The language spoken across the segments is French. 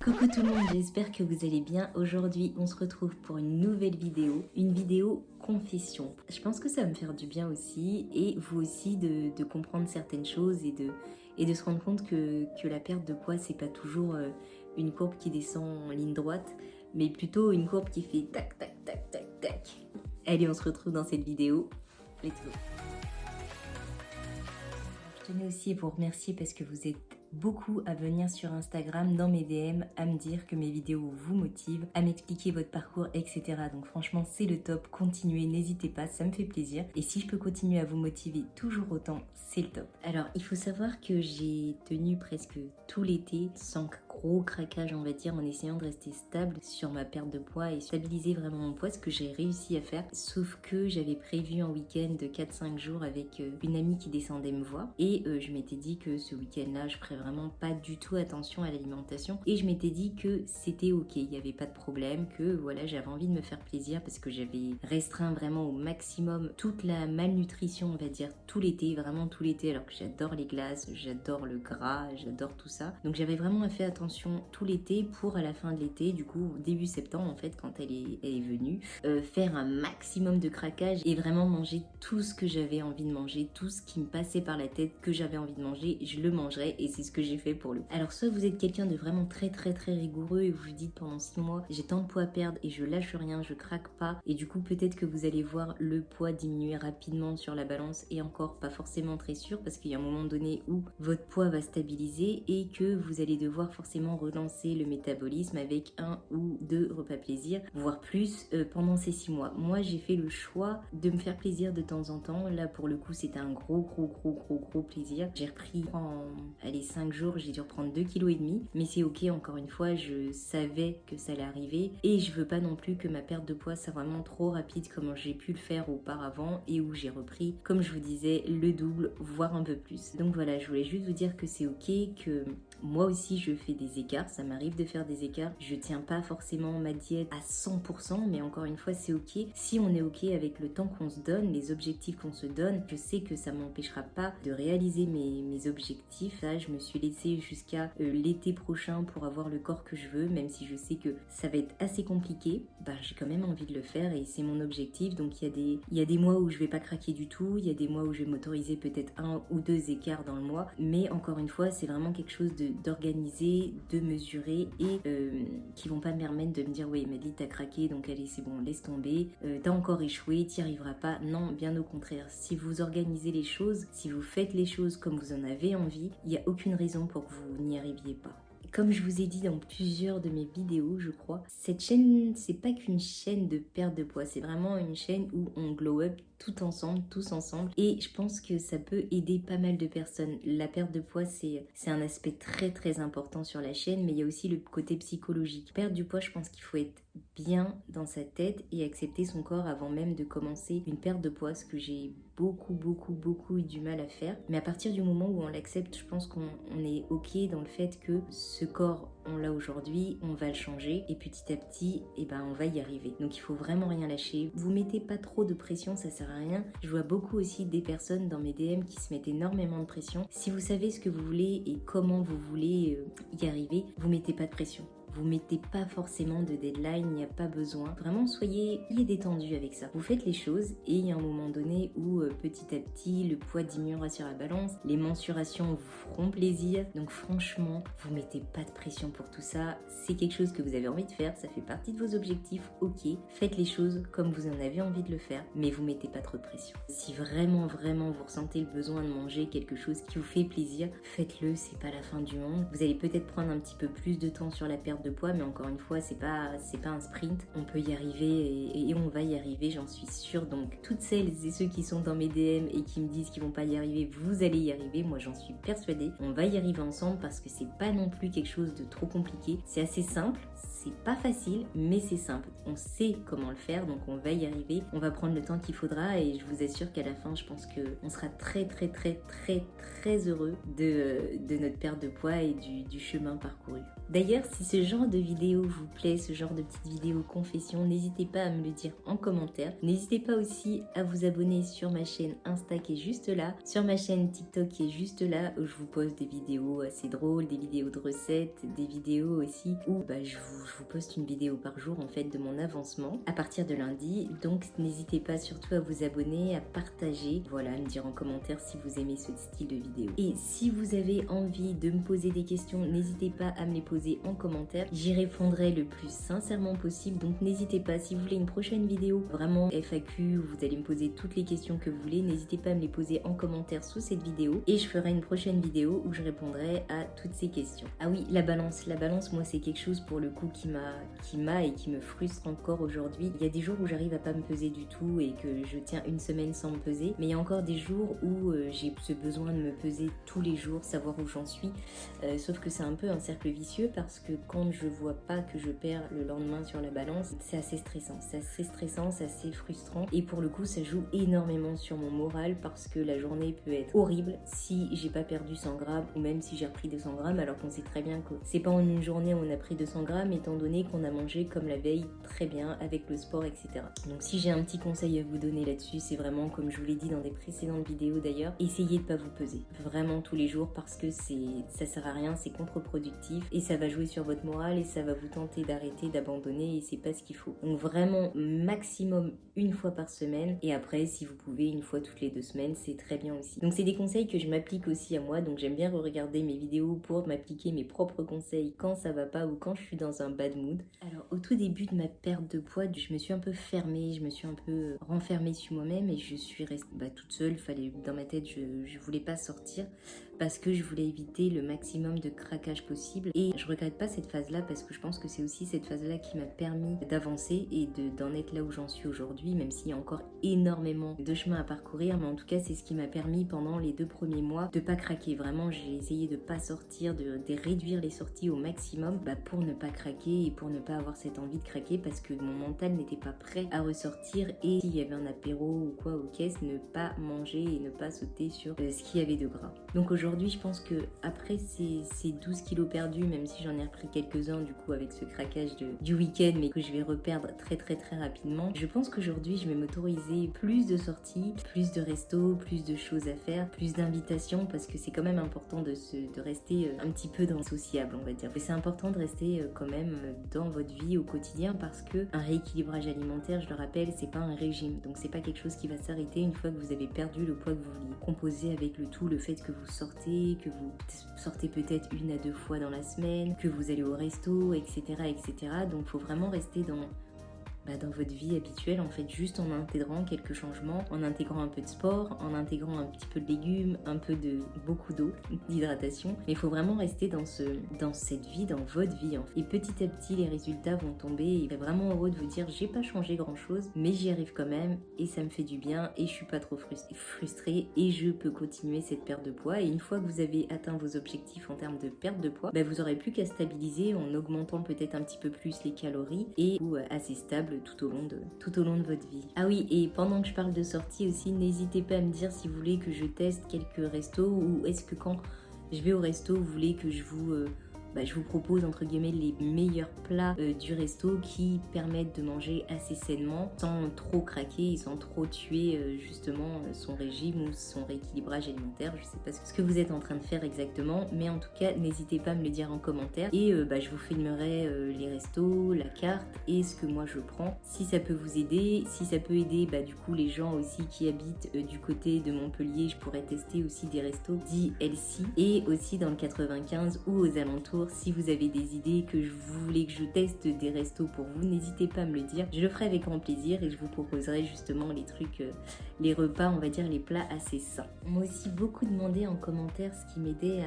Coucou tout le monde, j'espère que vous allez bien. Aujourd'hui, on se retrouve pour une nouvelle vidéo, une vidéo confession. Je pense que ça va me faire du bien aussi, et vous aussi, de comprendre certaines choses et de se rendre compte que la perte de poids, c'est pas toujours une courbe qui descend en ligne droite, mais plutôt une courbe qui fait tac, tac, tac, tac, tac. Allez, on se retrouve dans cette vidéo. Let's go. Je tenais aussi à vous remercier parce que vous êtes beaucoup à venir sur Instagram dans mes DM à me dire que mes vidéos vous motivent, à m'expliquer votre parcours, etc. Donc franchement c'est le top, continuez, n'hésitez pas, ça me fait plaisir. Et si je peux continuer à vous motiver toujours autant, c'est le top. Alors il faut savoir que j'ai tenu presque tout l'été sans gros craquage on va dire, en essayant de rester stable sur ma perte de poids et stabiliser vraiment mon poids, ce que j'ai réussi à faire. Sauf que j'avais prévu un week-end de 4-5 jours avec une amie qui descendait me voir, et je m'étais dit que ce week-end-là je ferais vraiment pas du tout attention à l'alimentation, et je m'étais dit que c'était ok, il n'y avait pas de problème, que voilà, j'avais envie de me faire plaisir parce que j'avais restreint vraiment au maximum toute la malnutrition on va dire tout l'été, vraiment tout l'été, alors que j'adore les glaces, j'adore le gras, j'adore tout ça. Donc j'avais vraiment fait attention tout l'été pour à la fin de l'été, du coup début septembre en fait, quand elle est venue, faire un maximum de craquage et vraiment manger tout ce que j'avais envie de manger, tout ce qui me passait par la tête que j'avais envie de manger, je le mangerais, et c'est ce que j'ai fait pour le coup. Alors soit vous êtes quelqu'un de vraiment très rigoureux et vous vous dites pendant 6 mois j'ai tant de poids à perdre et je lâche rien, je craque pas, et du coup peut-être que vous allez voir le poids diminuer rapidement sur la balance, et encore pas forcément très sûr parce qu'il y a un moment donné où votre poids va stabiliser et que vous allez devoir forcément relancer le métabolisme avec 1 ou 2 repas plaisir, voire plus pendant ces 6 mois. Moi j'ai fait le choix de me faire plaisir de temps en temps. Là pour le coup c'était un gros plaisir. J'ai repris en 5 jours, j'ai dû reprendre 2,5 kg, mais c'est ok, encore une fois je savais que ça allait arriver et je veux pas non plus que ma perte de poids soit vraiment trop rapide comme j'ai pu le faire auparavant, et où j'ai repris, comme je vous disais, le double voire un peu plus. Donc voilà, je voulais juste vous dire que c'est ok, que moi aussi je fais des écarts, ça m'arrive de faire des écarts, je tiens pas forcément ma diète à 100%, mais encore une fois c'est ok si on est ok avec le temps qu'on se donne, les objectifs qu'on se donne. Je sais que ça m'empêchera pas de réaliser mes objectifs. Là je me suis laissée jusqu'à l'été prochain pour avoir le corps que je veux, même si je sais que ça va être assez compliqué, j'ai quand même envie de le faire et c'est mon objectif. Donc il y a des mois où je vais pas craquer du tout, il y a des mois où je vais m'autoriser peut-être 1 ou 2 écarts dans le mois, mais encore une fois c'est vraiment quelque chose d'organisé, de mesurer, et qui vont pas me permettre de me dire oui Madeleine t'as craqué donc allez c'est bon laisse tomber, t'as encore échoué, t'y arriveras pas. Non, bien au contraire, si vous organisez les choses, si vous faites les choses comme vous en avez envie, il n'y a aucune raison pour que vous n'y arriviez pas. Comme je vous ai dit dans plusieurs de mes vidéos, je crois, cette chaîne, c'est pas qu'une chaîne de perte de poids, c'est vraiment une chaîne où on glow up tout ensemble, tous ensemble, et je pense que ça peut aider pas mal de personnes. La perte de poids, c'est un aspect très important sur la chaîne, mais il y a aussi le côté psychologique. Perdre du poids, je pense qu'il faut être bien dans sa tête et accepter son corps avant même de commencer une perte de poids, ce que j'ai beaucoup eu du mal à faire. Mais à partir du moment où on l'accepte, je pense qu'on est ok dans le fait que ce corps, on l'a aujourd'hui, on va le changer, et petit à petit, on va y arriver. Donc il faut vraiment rien lâcher. Vous mettez pas trop de pression, ça sert à rien. Je vois beaucoup aussi des personnes dans mes DM qui se mettent énormément de pression. Si vous savez ce que vous voulez et comment vous voulez y arriver, vous mettez pas de pression. Vous mettez pas forcément de deadline, il n'y a pas besoin. Vraiment, soyez détendu avec ça. Vous faites les choses et il y a un moment donné où petit à petit, le poids diminuera sur la balance, les mensurations vous feront plaisir. Donc franchement, vous mettez pas de pression pour tout ça. C'est quelque chose que vous avez envie de faire, ça fait partie de vos objectifs, ok. Faites les choses comme vous en avez envie de le faire, mais vous mettez pas trop de pression. Si vraiment vous ressentez le besoin de manger quelque chose qui vous fait plaisir, faites-le, c'est pas la fin du monde. Vous allez peut-être prendre un petit peu plus de temps sur la perte de poids, mais encore une fois c'est pas un sprint, on peut y arriver et on va y arriver, j'en suis sûre. Donc toutes celles et ceux qui sont dans mes DM et qui me disent qu'ils vont pas y arriver, vous allez y arriver, moi j'en suis persuadée. On va y arriver ensemble parce que c'est pas non plus quelque chose de trop compliqué, c'est assez simple, c'est pas facile mais c'est simple, on sait comment le faire, donc on va y arriver, on va prendre le temps qu'il faudra, et je vous assure qu'à la fin je pense qu'on sera très heureux de notre perte de poids et du chemin parcouru. D'ailleurs, si ce genre de vidéo vous plaît, ce genre de petite vidéo confession, n'hésitez pas à me le dire en commentaire. N'hésitez pas aussi à vous abonner sur ma chaîne Insta qui est juste là, sur ma chaîne TikTok qui est juste là, où je vous poste des vidéos assez drôles, des vidéos de recettes, des vidéos aussi où je vous poste une vidéo par jour en fait de mon avancement à partir de lundi. Donc n'hésitez pas surtout à vous abonner, à partager, voilà, à me dire en commentaire si vous aimez ce style de vidéo. Et si vous avez envie de me poser des questions, n'hésitez pas à me les poser en commentaire. J'y répondrai le plus sincèrement possible. Donc n'hésitez pas, si vous voulez une prochaine vidéo vraiment FAQ où vous allez me poser toutes les questions que vous voulez, n'hésitez pas à me les poser en commentaire sous cette vidéo et je ferai une prochaine vidéo où je répondrai à toutes ces questions. Ah oui, la balance, moi c'est quelque chose pour le coup qui m'a et qui me frustre encore aujourd'hui. Il y a des jours où j'arrive à pas me peser du tout et que je tiens une semaine sans me peser, mais il y a encore des jours où j'ai ce besoin de me peser tous les jours, savoir où j'en suis, sauf que c'est un peu un cercle vicieux parce que quand je vois pas que je perds le lendemain sur la balance, c'est assez stressant, c'est assez frustrant et pour le coup ça joue énormément sur mon moral parce que la journée peut être horrible si j'ai pas perdu 100 grammes ou même si j'ai repris 200 grammes alors qu'on sait très bien que c'est pas en une journée où on a pris 200 grammes étant donné qu'on a mangé comme la veille très bien avec le sport, etc. Donc si j'ai un petit conseil à vous donner là-dessus, c'est vraiment comme je vous l'ai dit dans des précédentes vidéos d'ailleurs, essayez de pas vous peser vraiment tous les jours parce que ça sert à rien, c'est contre-productif et ça va jouer sur votre morale et ça va vous tenter d'arrêter, d'abandonner et c'est pas ce qu'il faut. Donc vraiment maximum une fois par semaine et après si vous pouvez une fois toutes les 2 semaines, c'est très bien aussi. Donc c'est des conseils que je m'applique aussi à moi, donc j'aime bien regarder mes vidéos pour m'appliquer mes propres conseils quand ça va pas ou quand je suis dans un bad mood. Alors au tout début de ma perte de poids, je me suis un peu fermée, je me suis un peu renfermée sur moi-même et je suis restée toute seule. Fallait, dans ma tête, je voulais pas sortir parce que je voulais éviter le maximum de craquage possible et je regrette pas cette phase-là parce que je pense que c'est aussi cette phase-là qui m'a permis d'avancer et d'en être là où j'en suis aujourd'hui, même s'il y a encore énormément de chemin à parcourir, mais en tout cas c'est ce qui m'a permis pendant les 2 premiers mois de pas craquer. Vraiment j'ai essayé de pas sortir, de réduire les sorties au maximum pour ne pas craquer et pour ne pas avoir cette envie de craquer parce que mon mental n'était pas prêt à ressortir et s'il y avait un apéro ou quoi aux caisses, ne pas manger et ne pas sauter sur ce qu'il y avait de gras. Donc aujourd'hui je pense que après ces 12 kilos perdus, même si j'en ai repris quelques-uns du coup avec ce craquage du week-end mais que je vais reperdre très rapidement, je pense qu'aujourd'hui je vais m'autoriser plus de sorties, plus de restos, plus de choses à faire, plus d'invitations parce que c'est quand même important de rester un petit peu dans le sociable, on va dire. C'est important de rester quand même dans votre vie au quotidien parce que un rééquilibrage alimentaire, je le rappelle, c'est pas un régime, donc c'est pas quelque chose qui va s'arrêter une fois que vous avez perdu le poids que vous vouliez composer avec le tout, le fait que vous sortez, que vous sortez peut-être 1 à 2 fois dans la semaine, que vous allez au resto, etc. Donc faut vraiment rester dans votre vie habituelle en fait, juste en intégrant quelques changements, en intégrant un peu de sport, en intégrant un petit peu de légumes, beaucoup d'eau, d'hydratation, mais il faut vraiment rester dans cette vie, dans votre vie en fait. Et petit à petit les résultats vont tomber et il est vraiment heureux de vous dire j'ai pas changé grand chose mais j'y arrive quand même et ça me fait du bien et je suis pas trop frustrée et je peux continuer cette perte de poids. Et une fois que vous avez atteint vos objectifs en termes de perte de poids, vous aurez plus qu'à stabiliser en augmentant peut-être un petit peu plus les calories et assez stable tout au long de votre vie. Ah oui, et pendant que je parle de sortie aussi, n'hésitez pas à me dire si vous voulez que je teste quelques restos ou est-ce que quand je vais au resto, vous voulez que je vous propose entre guillemets les meilleurs plats du resto qui permettent de manger assez sainement sans trop craquer et sans trop tuer justement son régime ou son rééquilibrage alimentaire. Je sais pas ce que vous êtes en train de faire exactement, mais en tout cas n'hésitez pas à me le dire en commentaire et je vous filmerai les restos, la carte et ce que moi je prends si ça peut vous aider. Si ça peut aider du coup les gens aussi qui habitent du côté de Montpellier, je pourrais tester aussi des restos dits healthy et aussi dans le 95 ou aux alentours. Si vous avez des idées que vous voulez que je teste des restos pour vous, n'hésitez pas à me le dire. Je le ferai avec grand plaisir et je vous proposerai justement les trucs, les repas, on va dire les plats assez sains. On m'a aussi beaucoup demandé en commentaire ce qui m'aidait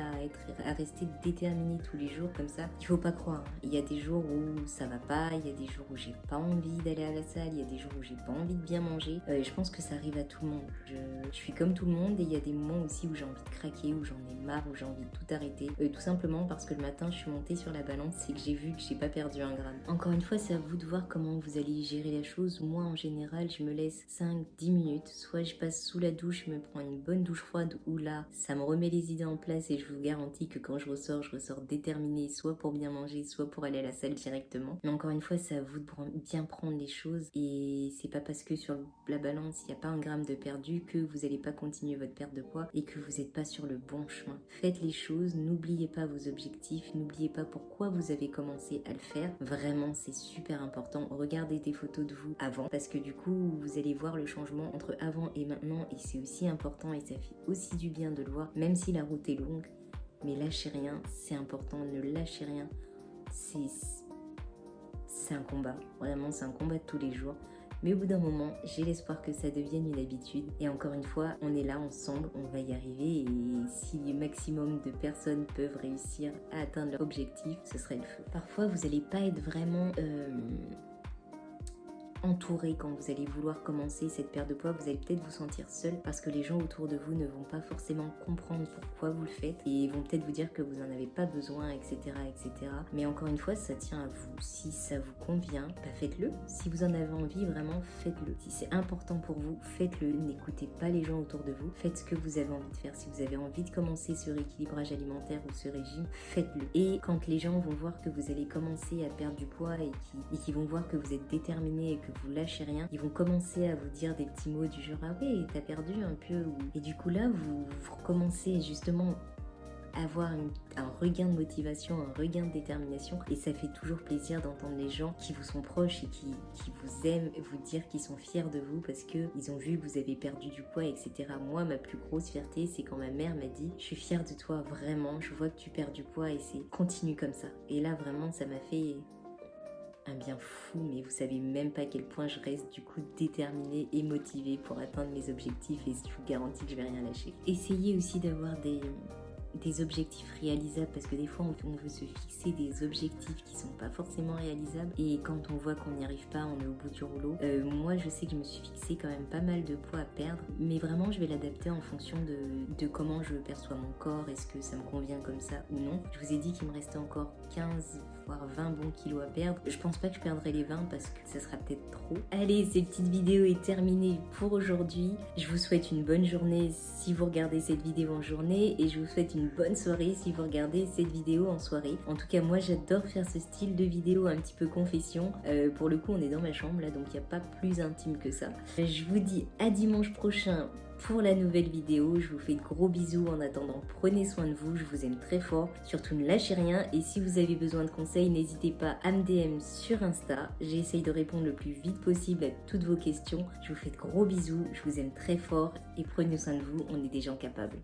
à rester déterminée tous les jours comme ça. Il faut pas croire, hein. Il y a des jours où ça va pas, il y a des jours où j'ai pas envie d'aller à la salle, il y a des jours où j'ai pas envie de bien manger. Je pense que ça arrive à tout le monde. Je suis comme tout le monde et il y a des moments aussi où j'ai envie de craquer, où j'en ai marre, où j'ai envie de tout arrêter. Tout simplement parce que le matin matin je suis montée sur la balance, c'est que j'ai vu que j'ai pas perdu un gramme. Encore une fois, c'est à vous de voir comment vous allez gérer la chose. Moi en général, je me laisse 5-10 minutes, soit je passe sous la douche, je me prends une bonne douche froide où là, ça me remet les idées en place et je vous garantis que quand je ressors déterminée, soit pour bien manger, soit pour aller à la salle directement. Mais encore une fois, c'est à vous de bien prendre les choses et c'est pas parce que sur la balance, il n'y a pas un gramme de perdu que vous n'allez pas continuer votre perte de poids et que vous n'êtes pas sur le bon chemin. Faites les choses, n'oubliez pas vos objectifs, n'oubliez pas pourquoi vous avez commencé à le faire. Vraiment, c'est super important. Regardez des photos de vous avant parce que du coup, vous allez voir le changement entre avant et maintenant et c'est aussi important et ça fait aussi du bien de le voir, même si la route est longue. Mais lâchez rien, c'est important, ne lâchez rien. C'est un combat, vraiment c'est un combat de tous les jours. Mais au bout d'un moment, j'ai l'espoir que ça devienne une habitude. Et encore une fois, on est là ensemble, on va y arriver. Et si le maximum de personnes peuvent réussir à atteindre leur objectif, ce serait le feu. Parfois, vous n'allez pas être vraiment entouré quand vous allez vouloir commencer cette perte de poids. Vous allez peut-être vous sentir seul parce que les gens autour de vous ne vont pas forcément comprendre pourquoi vous le faites et vont peut-être vous dire que vous n'en avez pas besoin, etc., etc. Mais encore une fois, ça tient à vous. Si ça vous convient, faites-le. Si vous en avez envie, vraiment, faites-le. Si c'est important pour vous, faites-le. N'écoutez pas les gens autour de vous. Faites ce que vous avez envie de faire. Si vous avez envie de commencer ce rééquilibrage alimentaire ou ce régime, faites-le. Et quand les gens vont voir que vous allez commencer à perdre du poids et qu'ils vont voir que vous êtes déterminé et que vous lâchez rien, ils vont commencer à vous dire des petits mots du genre ah ouais t'as perdu un peu et du coup là vous recommencez justement à avoir un regain de motivation, un regain de détermination et ça fait toujours plaisir d'entendre les gens qui vous sont proches et qui vous aiment vous dire qu'ils sont fiers de vous parce que ils ont vu que vous avez perdu du poids, etc. Moi ma plus grosse fierté c'est quand ma mère m'a dit je suis fière de toi vraiment, je vois que tu perds du poids et c'est continue comme ça et là vraiment ça m'a fait un bien fou, mais vous savez même pas à quel point je reste du coup déterminée et motivée pour atteindre mes objectifs et je vous garantis que je vais rien lâcher. Essayez aussi d'avoir des objectifs réalisables parce que des fois on veut se fixer des objectifs qui sont pas forcément réalisables et quand on voit qu'on n'y arrive pas, on est au bout du rouleau. Moi je sais que je me suis fixé quand même pas mal de poids à perdre mais vraiment je vais l'adapter en fonction de comment je perçois mon corps, est-ce que ça me convient comme ça ou non. Je vous ai dit qu'il me restait encore 15 voire 20 bons kilos à perdre. Je pense pas que je perdrai les 20 parce que ça sera peut-être trop. Allez, cette petite vidéo est terminée pour aujourd'hui. Je vous souhaite une bonne journée si vous regardez cette vidéo en journée et je vous souhaite une bonne soirée si vous regardez cette vidéo en soirée. En tout cas, moi j'adore faire ce style de vidéo un petit peu confession. Pour le coup, on est dans ma chambre là, donc il n'y a pas plus intime que ça. Je vous dis à dimanche prochain pour la nouvelle vidéo. Je vous fais de gros bisous en attendant. Prenez soin de vous, je vous aime très fort. Surtout ne lâchez rien et si vous avez besoin de conseils, n'hésitez pas à me DM sur Insta. J'essaye de répondre le plus vite possible à toutes vos questions. Je vous fais de gros bisous, je vous aime très fort et prenez soin de vous, on est des gens capables.